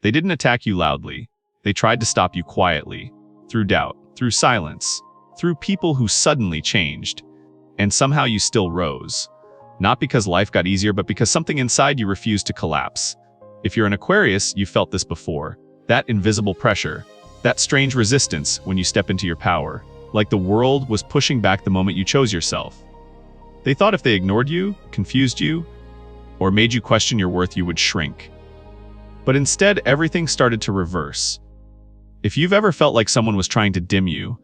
They didn't attack you loudly. They tried to stop you quietly, through doubt, through silence, through people who suddenly changed. And somehow you still rose. Not because life got easier, but because something inside you refused to collapse. If you're an Aquarius, you felt this before. That invisible pressure, that strange resistance when you step into your power, like the world was pushing back the moment you chose yourself. They thought if they ignored you, confused you, or made you question your worth, you would shrink. But instead, everything started to reverse. If you've ever felt like someone was trying to dim you,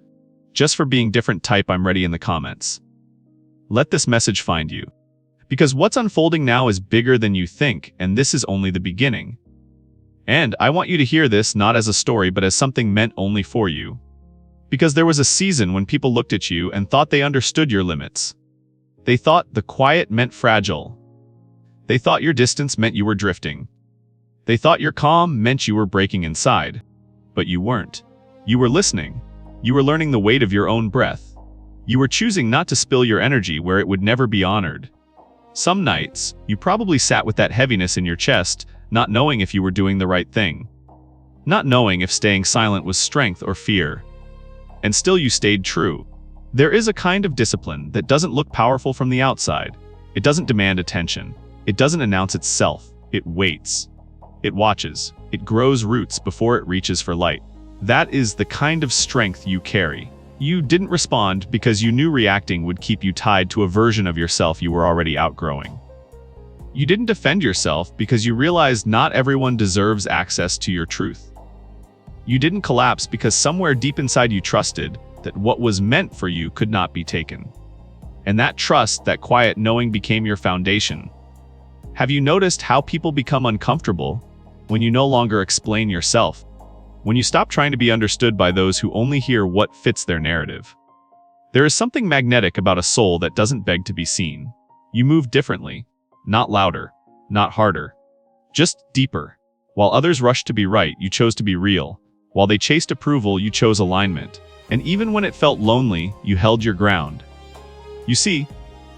just for being different, type "I'm ready" in the comments. Let this message find you. Because what's unfolding now is bigger than you think, and this is only the beginning. And I want you to hear this not as a story, but as something meant only for you. Because there was a season when people looked at you and thought they understood your limits. They thought the quiet meant fragile. They thought your distance meant you were drifting. They thought your calm meant you were breaking inside. But you weren't. You were listening. You were learning the weight of your own breath. You were choosing not to spill your energy where it would never be honored. Some nights, you probably sat with that heaviness in your chest, not knowing if you were doing the right thing. Not knowing if staying silent was strength or fear. And still you stayed true. There is a kind of discipline that doesn't look powerful from the outside. It doesn't demand attention. It doesn't announce itself. It waits. It watches. It grows roots before it reaches for light. That is the kind of strength you carry. You didn't respond because you knew reacting would keep you tied to a version of yourself you were already outgrowing. You didn't defend yourself because you realized not everyone deserves access to your truth. You didn't collapse because somewhere deep inside you trusted that what was meant for you could not be taken. And that trust, that quiet knowing, became your foundation. Have you noticed how people become uncomfortable when you no longer explain yourself? When you stop trying to be understood by those who only hear what fits their narrative. There is something magnetic about a soul that doesn't beg to be seen. You move differently, not louder, not harder, just deeper. While others rushed to be right, you chose to be real. While they chased approval, you chose alignment. And even when it felt lonely, you held your ground. You see,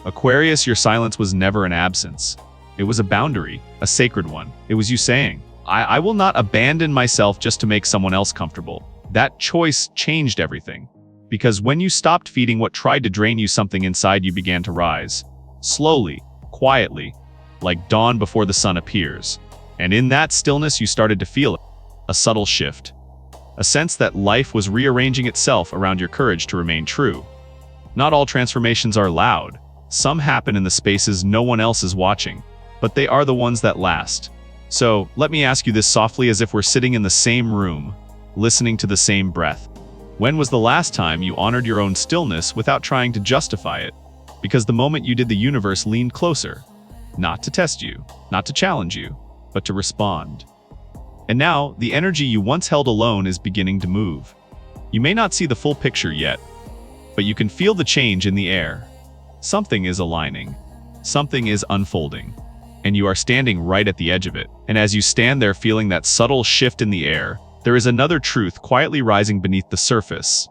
Aquarius, your silence was never an absence. It was a boundary, a sacred one. It was you saying, I will not abandon myself just to make someone else comfortable. That choice changed everything. Because when you stopped feeding what tried to drain you, something inside you began to rise. Slowly, quietly, like dawn before the sun appears. And in that stillness you started to feel it. A subtle shift. A sense that life was rearranging itself around your courage to remain true. Not all transformations are loud. Some happen in the spaces no one else is watching. But they are the ones that last. So, let me ask you this softly, as if we're sitting in the same room, listening to the same breath. When was the last time you honored your own stillness without trying to justify it? Because the moment you did, the universe leaned closer. Not to test you, not to challenge you, but to respond. And now, the energy you once held alone is beginning to move. You may not see the full picture yet, but you can feel the change in the air. Something is aligning. Something is unfolding. And you are standing right at the edge of it. And as you stand there feeling that subtle shift in the air, there is another truth quietly rising beneath the surface.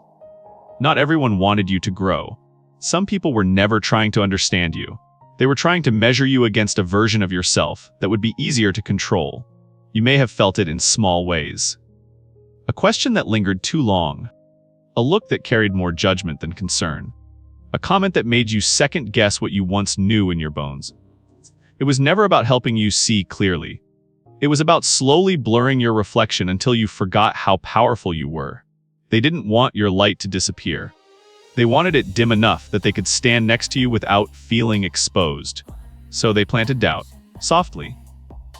Not everyone wanted you to grow. Some people were never trying to understand you. They were trying to measure you against a version of yourself that would be easier to control. You may have felt it in small ways. A question that lingered too long. A look that carried more judgment than concern. A comment that made you second-guess what you once knew in your bones. It was never about helping you see clearly. It was about slowly blurring your reflection until you forgot how powerful you were. They didn't want your light to disappear. They wanted it dim enough that they could stand next to you without feeling exposed. So they planted doubt, softly,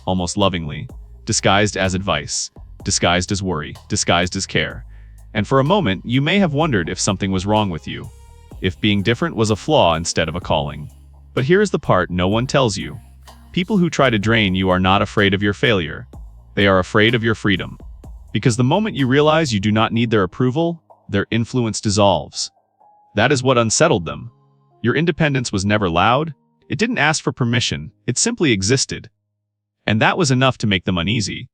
almost lovingly, disguised as advice, disguised as worry, disguised as care. And for a moment, you may have wondered if something was wrong with you, if being different was a flaw instead of a calling. But here's the part no one tells you. People who try to drain you are not afraid of your failure. They are afraid of your freedom. Because the moment you realize you do not need their approval, their influence dissolves. That is what unsettled them. Your independence was never loud. It didn't ask for permission. It simply existed. And that was enough to make them uneasy.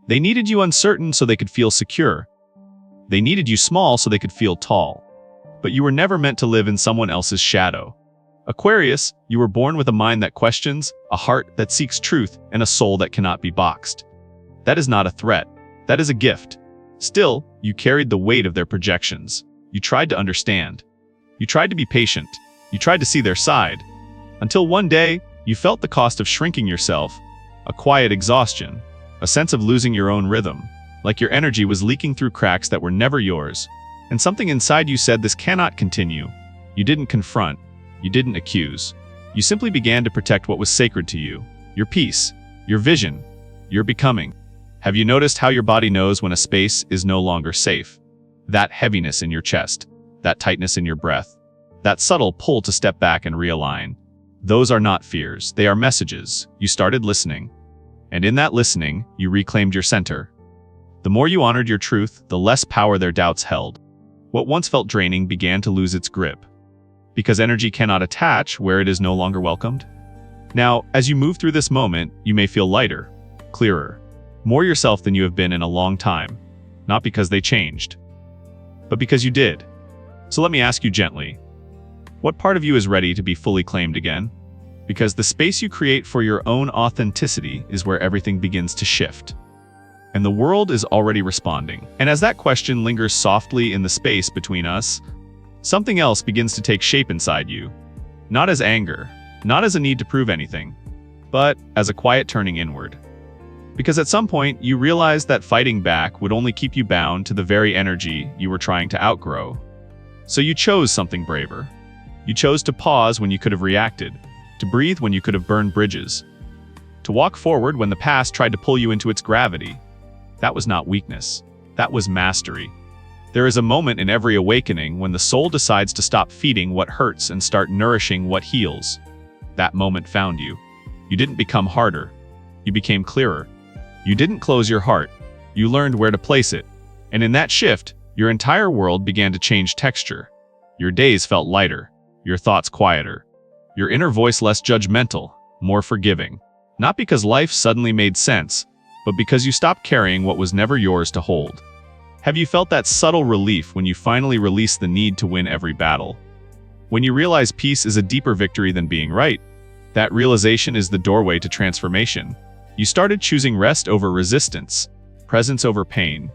They needed you uncertain so they could feel secure. They needed you small so they could feel tall. But you were never meant to live in someone else's shadow. Aquarius, you were born with a mind that questions, a heart that seeks truth, and a soul that cannot be boxed. That is not a threat. That is a gift. Still, you carried the weight of their projections. You tried to understand. You tried to be patient. You tried to see their side. Until one day, you felt the cost of shrinking yourself, a quiet exhaustion, a sense of losing your own rhythm, like your energy was leaking through cracks that were never yours. And something inside you said this cannot continue. You didn't confront. You didn't accuse. You simply began to protect what was sacred to you, your peace, your vision, your becoming. Have you noticed how your body knows when a space is no longer safe? That heaviness in your chest, that tightness in your breath, that subtle pull to step back and realign. Those are not fears, they are messages. You started listening. And in that listening, you reclaimed your center. The more you honored your truth, the less power their doubts held. What once felt draining began to lose its grip. Because energy cannot attach where it is no longer welcomed. Now, as you move through this moment, you may feel lighter, clearer, more yourself than you have been in a long time. Not because they changed, but because you did. So let me ask you gently, what part of you is ready to be fully claimed again? Because the space you create for your own authenticity is where everything begins to shift. And the world is already responding. And as that question lingers softly in the space between us, something else begins to take shape inside you. Not as anger, not as a need to prove anything, but as a quiet turning inward. Because at some point, you realized that fighting back would only keep you bound to the very energy you were trying to outgrow. So you chose something braver. You chose to pause when you could have reacted, to breathe when you could have burned bridges, to walk forward when the past tried to pull you into its gravity. That was not weakness. That was mastery. There is a moment in every awakening when the soul decides to stop feeding what hurts and start nourishing what heals. That moment found you. You didn't become harder. You became clearer. You didn't close your heart. You learned where to place it. And in that shift, your entire world began to change texture. Your days felt lighter. Your thoughts quieter. Your inner voice less judgmental, more forgiving. Not because life suddenly made sense, but because you stopped carrying what was never yours to hold. Have you felt that subtle relief when you finally released the need to win every battle? When you realize peace is a deeper victory than being right, that realization is the doorway to transformation. You started choosing rest over resistance, presence over pain,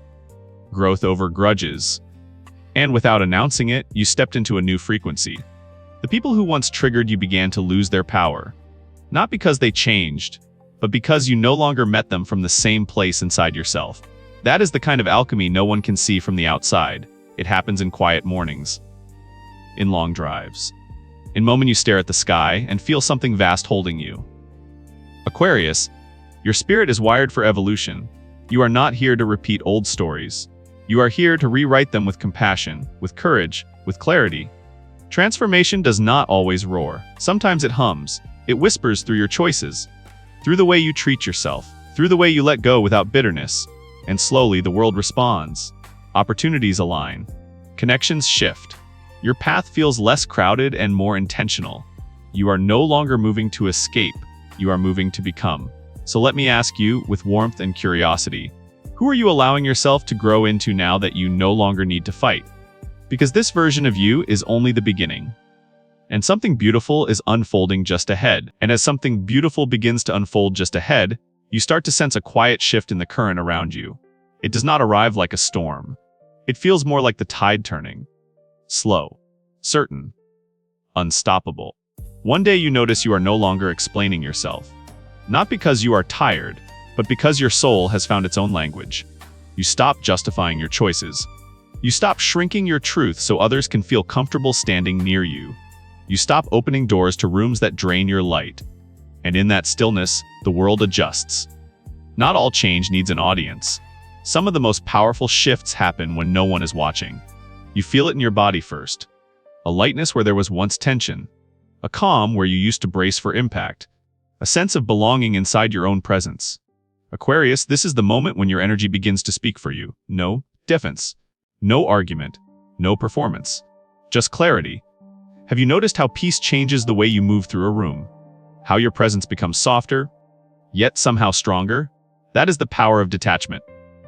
growth over grudges. And without announcing it, you stepped into a new frequency. The people who once triggered you began to lose their power. Not because they changed, but because you no longer met them from the same place inside yourself. That is the kind of alchemy no one can see from the outside. It happens in quiet mornings, in long drives, in moments you stare at the sky and feel something vast holding you. Aquarius, your spirit is wired for evolution. You are not here to repeat old stories. You are here to rewrite them with compassion, with courage, with clarity. Transformation does not always roar. Sometimes it hums. It whispers through your choices, through the way you treat yourself, through the way you let go without bitterness. And slowly the world responds. Opportunities align. Connections shift. Your path feels less crowded and more intentional. You are no longer moving to escape. You are moving to become. So let me ask you, with warmth and curiosity, who are you allowing yourself to grow into now that you no longer need to fight? Because this version of you is only the beginning. And something beautiful is unfolding just ahead. And as something beautiful begins to unfold just ahead, you start to sense a quiet shift in the current around you. It does not arrive like a storm. It feels more like the tide turning. Slow, certain, unstoppable. One day you notice you are no longer explaining yourself. Not because you are tired, but because your soul has found its own language. You stop justifying your choices. You stop shrinking your truth so others can feel comfortable standing near you. You stop opening doors to rooms that drain your light. And in that stillness, the world adjusts. Not all change needs an audience. Some of the most powerful shifts happen when no one is watching. You feel it in your body first. A lightness where there was once tension. A calm where you used to brace for impact. A sense of belonging inside your own presence. Aquarius, this is the moment when your energy begins to speak for you. No defense. No argument. No performance. Just clarity. Have you noticed how peace changes the way you move through a room? How your presence becomes softer, yet somehow stronger? That is the power of detachment.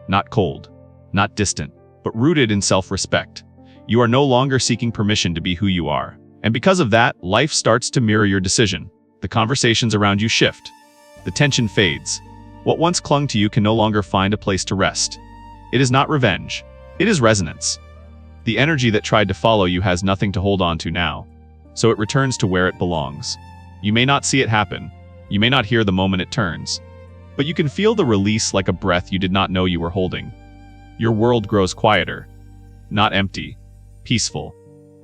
Not cold, not distant, but rooted in self-respect. You are no longer seeking permission to be who you are. And because of that, life starts to mirror your decision. The conversations around you shift. The tension fades. What once clung to you can no longer find a place to rest. It is not revenge. It is resonance. The energy that tried to follow you has nothing to hold on to now, so it returns to where it belongs. You may not see it happen. You may not hear the moment it turns. But you can feel the release like a breath you did not know you were holding. Your world grows quieter. Not empty. Peaceful.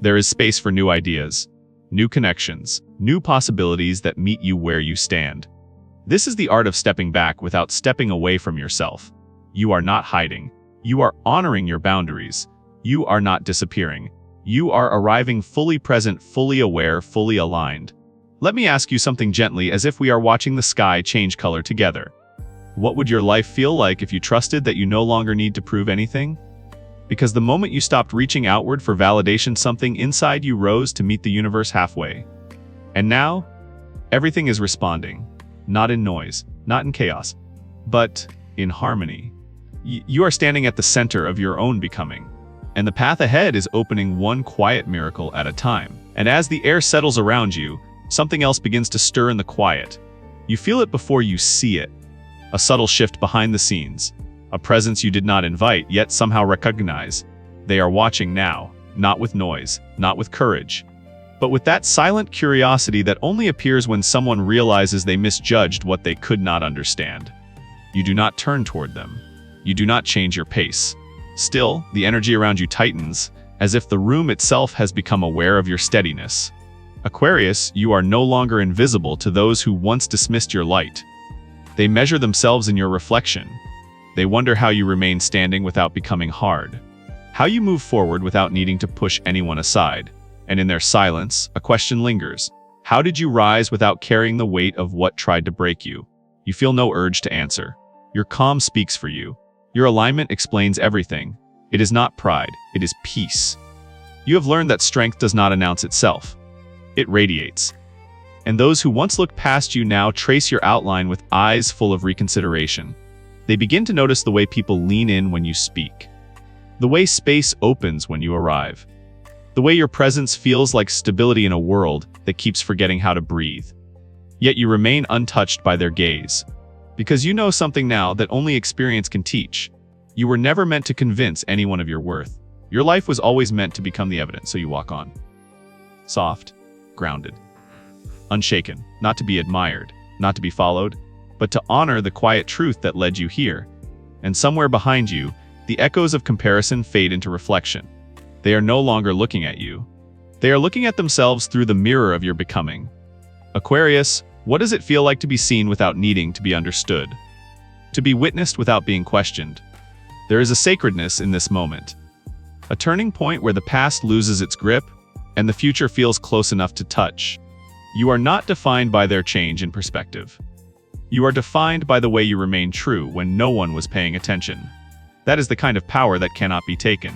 There is space for new ideas, new connections, new possibilities that meet you where you stand. This is the art of stepping back without stepping away from yourself. You are not hiding. You are honoring your boundaries. You are not disappearing. You are arriving fully present, fully aware, fully aligned. Let me ask you something gently, as if we are watching the sky change color together. What would your life feel like if you trusted that you no longer need to prove anything? Because the moment you stopped reaching outward for validation, something inside you rose to meet the universe halfway. And now, everything is responding. Not in noise, not in chaos, but in harmony. You are standing at the center of your own becoming. And the path ahead is opening one quiet miracle at a time. And as the air settles around you, something else begins to stir in the quiet. You feel it before you see it. A subtle shift behind the scenes. A presence you did not invite, yet somehow recognize. They are watching now, not with noise, not with courage, but with that silent curiosity that only appears when someone realizes they misjudged what they could not understand. You do not turn toward them. You do not change your pace. Still, the energy around you tightens, as if the room itself has become aware of your steadiness. Aquarius, you are no longer invisible to those who once dismissed your light. They measure themselves in your reflection. They wonder how you remain standing without becoming hard. How you move forward without needing to push anyone aside. And in their silence, a question lingers. How did you rise without carrying the weight of what tried to break you? You feel no urge to answer. Your calm speaks for you. Your alignment explains everything. It is not pride, it is peace. You have learned that strength does not announce itself. It radiates. And those who once looked past you now trace your outline with eyes full of reconsideration. They begin to notice the way people lean in when you speak. The way space opens when you arrive. The way your presence feels like stability in a world that keeps forgetting how to breathe. Yet you remain untouched by their gaze. Because you know something now that only experience can teach. You were never meant to convince anyone of your worth. Your life was always meant to become the evidence, so you walk on. Soft, grounded, unshaken, not to be admired, not to be followed, but to honor the quiet truth that led you here. And somewhere behind you, the echoes of comparison fade into reflection. They are no longer looking at you. They are looking at themselves through the mirror of your becoming. Aquarius, what does it feel like to be seen without needing to be understood? To be witnessed without being questioned? There is a sacredness in this moment. A turning point where the past loses its grip and the future feels close enough to touch. You are not defined by their change in perspective. You are defined by the way you remain true when no one was paying attention. That is the kind of power that cannot be taken,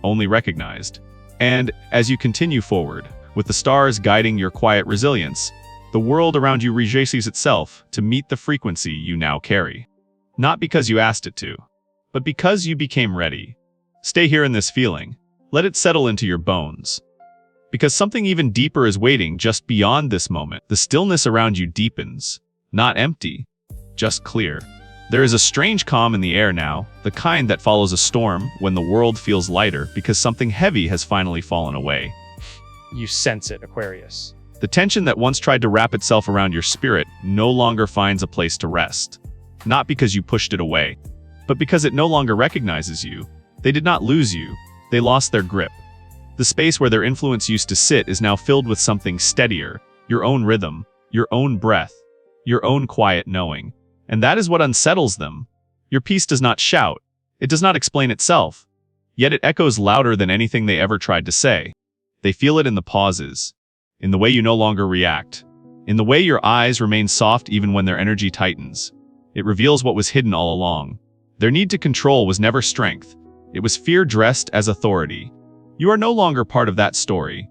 only recognized. And as you continue forward, with the stars guiding your quiet resilience, the world around you readjusts itself to meet the frequency you now carry. Not because you asked it to, but because you became ready. Stay here in this feeling. Let it settle into your bones. Because something even deeper is waiting just beyond this moment. The stillness around you deepens. Not empty, just clear. There is a strange calm in the air now, the kind that follows a storm when the world feels lighter because something heavy has finally fallen away. You sense it, Aquarius. The tension that once tried to wrap itself around your spirit no longer finds a place to rest. Not because you pushed it away, but because it no longer recognizes you. They did not lose you, they lost their grip. The space where their influence used to sit is now filled with something steadier, your own rhythm, your own breath, your own quiet knowing. And that is what unsettles them. Your peace does not shout, it does not explain itself, yet it echoes louder than anything they ever tried to say. They feel it in the pauses, in the way you no longer react, in the way your eyes remain soft even when their energy tightens. It reveals what was hidden all along. Their need to control was never strength, it was fear dressed as authority. You are no longer part of that story.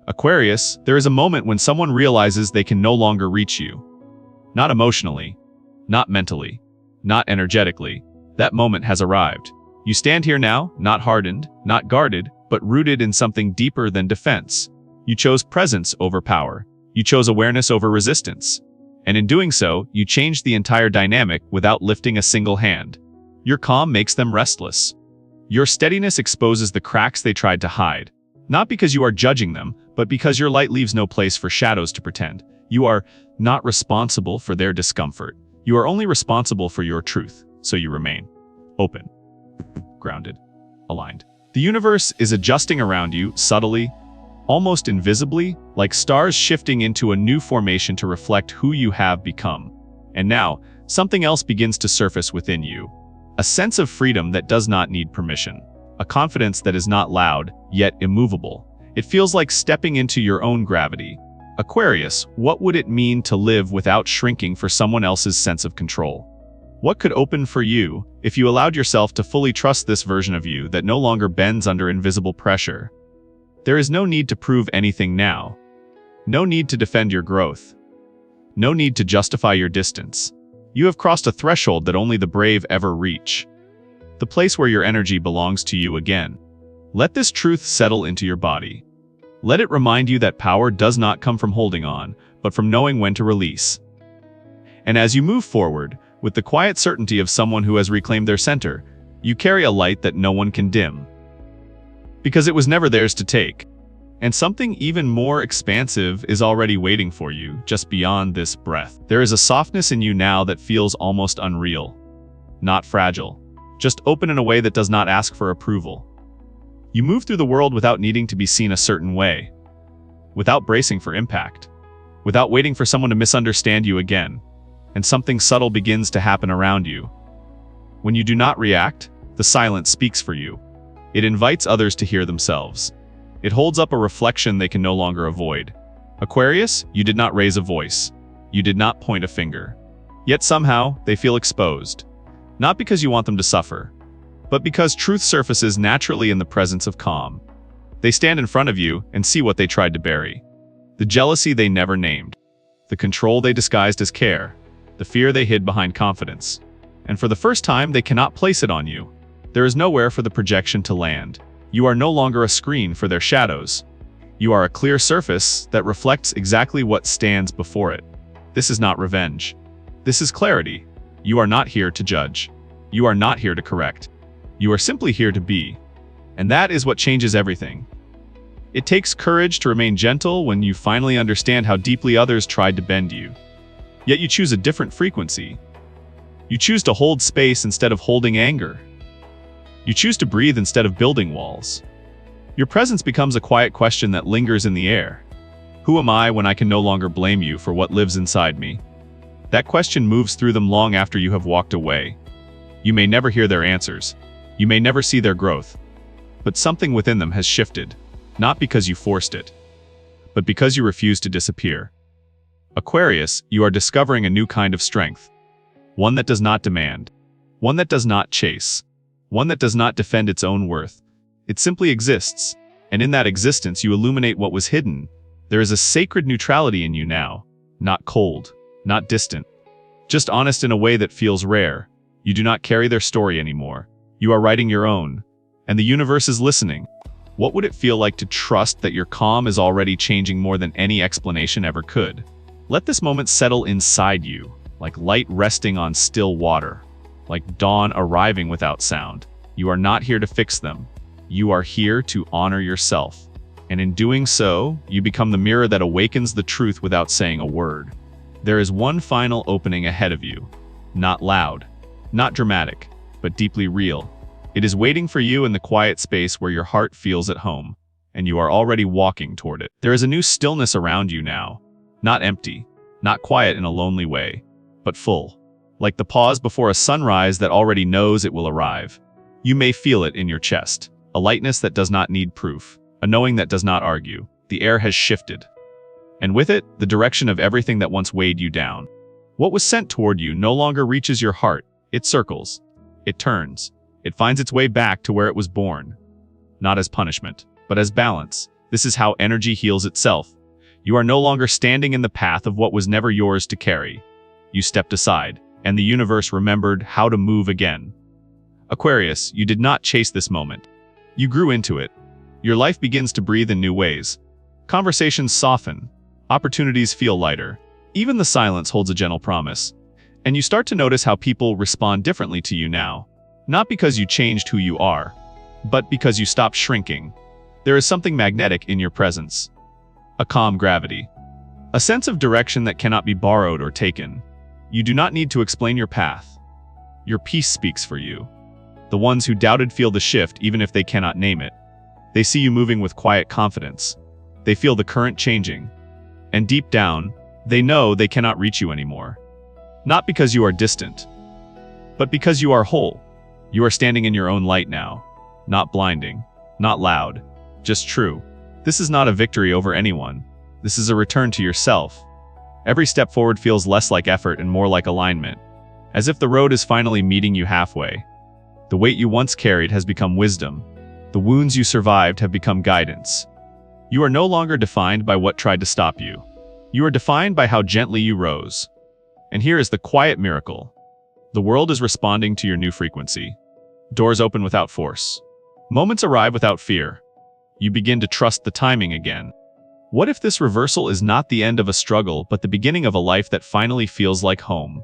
Aquarius, there is a moment when someone realizes they can no longer reach you. Not emotionally, not mentally, not energetically. That moment has arrived. You stand here now, not hardened, not guarded, but rooted in something deeper than defense. You chose presence over power. You chose awareness over resistance. And in doing so, you change the entire dynamic without lifting a single hand. Your calm makes them restless. Your steadiness exposes the cracks they tried to hide. Not because you are judging them, but because your light leaves no place for shadows to pretend. You are not responsible for their discomfort. You are only responsible for your truth, so you remain open, grounded, aligned. The universe is adjusting around you subtly, almost invisibly, like stars shifting into a new formation to reflect who you have become. And now, something else begins to surface within you. A sense of freedom that does not need permission. A confidence that is not loud, yet immovable. It feels like stepping into your own gravity. Aquarius, what would it mean to live without shrinking for someone else's sense of control? What could open for you if you allowed yourself to fully trust this version of you that no longer bends under invisible pressure? There is no need to prove anything now. No need to defend your growth. No need to justify your distance. You have crossed a threshold that only the brave ever reach. The place where your energy belongs to you again. Let this truth settle into your body. Let it remind you that power does not come from holding on, but from knowing when to release. And as you move forward, with the quiet certainty of someone who has reclaimed their center, you carry a light that no one can dim. Because it was never theirs to take. And something even more expansive is already waiting for you, just beyond this breath. There is a softness in you now that feels almost unreal. Not fragile. Just open in a way that does not ask for approval. You move through the world without needing to be seen a certain way. Without bracing for impact. Without waiting for someone to misunderstand you again. And something subtle begins to happen around you. When you do not react, the silence speaks for you. It invites others to hear themselves. It holds up a reflection they can no longer avoid. Aquarius, you did not raise a voice. You did not point a finger. Yet somehow, they feel exposed. Not because you want them to suffer, but because truth surfaces naturally in the presence of calm. They stand in front of you and see what they tried to bury. The jealousy they never named. The control they disguised as care. The fear they hid behind confidence. And for the first time, they cannot place it on you. There is nowhere for the projection to land. You are no longer a screen for their shadows. You are a clear surface that reflects exactly what stands before it. This is not revenge. This is clarity. You are not here to judge. You are not here to correct. You are simply here to be. And that is what changes everything. It takes courage to remain gentle when you finally understand how deeply others tried to bend you. Yet you choose a different frequency. You choose to hold space instead of holding anger. You choose to breathe instead of building walls. Your presence becomes a quiet question that lingers in the air. Who am I when I can no longer blame you for what lives inside me? That question moves through them long after you have walked away. You may never hear their answers. You may never see their growth. But something within them has shifted, not because you forced it, but because you refused to disappear. Aquarius, you are discovering a new kind of strength. One that does not demand. One that does not chase. One that does not defend its own worth. It simply exists, and in that existence you illuminate what was hidden. There is a sacred neutrality in you now, not cold, not distant, just honest in a way that feels rare. You do not carry their story anymore. You are writing your own, and the universe is listening. What would it feel like to trust that your calm is already changing more than any explanation ever could? Let this moment settle inside you, like light resting on still water. Like dawn arriving without sound. You are not here to fix them. You are here to honor yourself. And in doing so, you become the mirror that awakens the truth without saying a word. There is one final opening ahead of you. Not loud, not dramatic, but deeply real. It is waiting for you in the quiet space where your heart feels at home, and you are already walking toward it. There is a new stillness around you now. Not empty, not quiet in a lonely way, but full. Like the pause before a sunrise that already knows it will arrive. You may feel it in your chest, a lightness that does not need proof, a knowing that does not argue. The air has shifted. And with it, the direction of everything that once weighed you down. What was sent toward you no longer reaches your heart. It circles. It turns. It finds its way back to where it was born. Not as punishment, but as balance. This is how energy heals itself. You are no longer standing in the path of what was never yours to carry. You stepped aside. And the universe remembered how to move again. Aquarius, you did not chase this moment. You grew into it. Your life begins to breathe in new ways. Conversations soften. Opportunities feel lighter. Even the silence holds a gentle promise. And you start to notice how people respond differently to you now. Not because you changed who you are, but because you stopped shrinking. There is something magnetic in your presence. A calm gravity. A sense of direction that cannot be borrowed or taken. You do not need to explain your path. Your peace speaks for you. The ones who doubted feel the shift even if they cannot name it. They see you moving with quiet confidence. They feel the current changing. And deep down, they know they cannot reach you anymore. Not because you are distant, but because you are whole. You are standing in your own light now. Not blinding, not loud, just true. This is not a victory over anyone. This is a return to yourself. Every step forward feels less like effort and more like alignment, as if the road is finally meeting you halfway. The weight you once carried has become wisdom. The wounds you survived have become guidance. You are no longer defined by what tried to stop you. You are defined by how gently you rose. And here is the quiet miracle. The world is responding to your new frequency. Doors open without force. Moments arrive without fear. You begin to trust the timing again. What if this reversal is not the end of a struggle, but the beginning of a life that finally feels like home?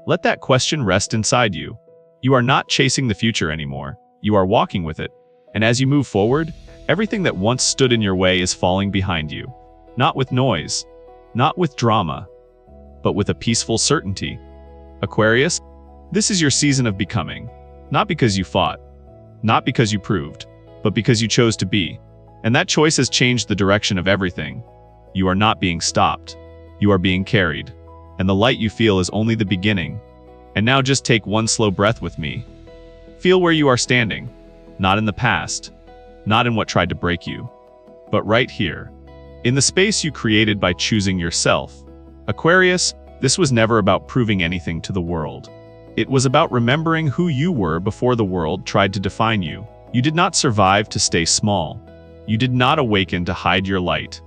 Let that question rest inside you. You are not chasing the future anymore. You are walking with it. And as you move forward, everything that once stood in your way is falling behind you. Not with noise, not with drama, but with a peaceful certainty. Aquarius, this is your season of becoming. Not because you fought, not because you proved, but because you chose to be. And that choice has changed the direction of everything. You are not being stopped. You are being carried. And the light you feel is only the beginning. And now just take one slow breath with me. Feel where you are standing. Not in the past. Not in what tried to break you. But right here. In the space you created by choosing yourself. Aquarius, this was never about proving anything to the world. It was about remembering who you were before the world tried to define you. You did not survive to stay small. You did not awaken to hide your light.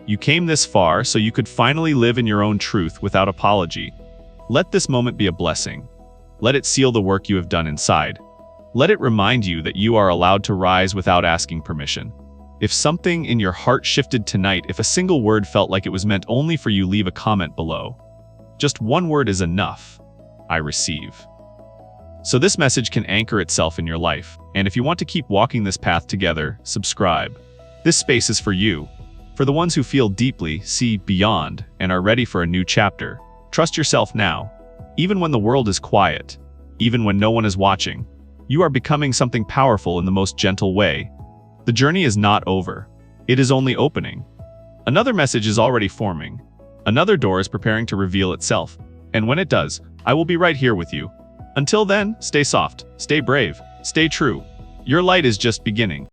You came this far so you could finally live in your own truth without apology. Let this moment be a blessing. Let it seal the work you have done inside. Let it remind you that you are allowed to rise without asking permission. If something in your heart shifted tonight, if a single word felt like it was meant only for you, leave a comment below. Just one word is enough. I receive. So this message can anchor itself in your life. And if you want to keep walking this path together, subscribe. This space is for you. For the ones who feel deeply, see beyond, and are ready for a new chapter. Trust yourself now. Even when the world is quiet, even when no one is watching, you are becoming something powerful in the most gentle way. The journey is not over. It is only opening. Another message is already forming. Another door is preparing to reveal itself. And when it does, I will be right here with you. Until then, stay soft, stay brave, stay true. Your light is just beginning.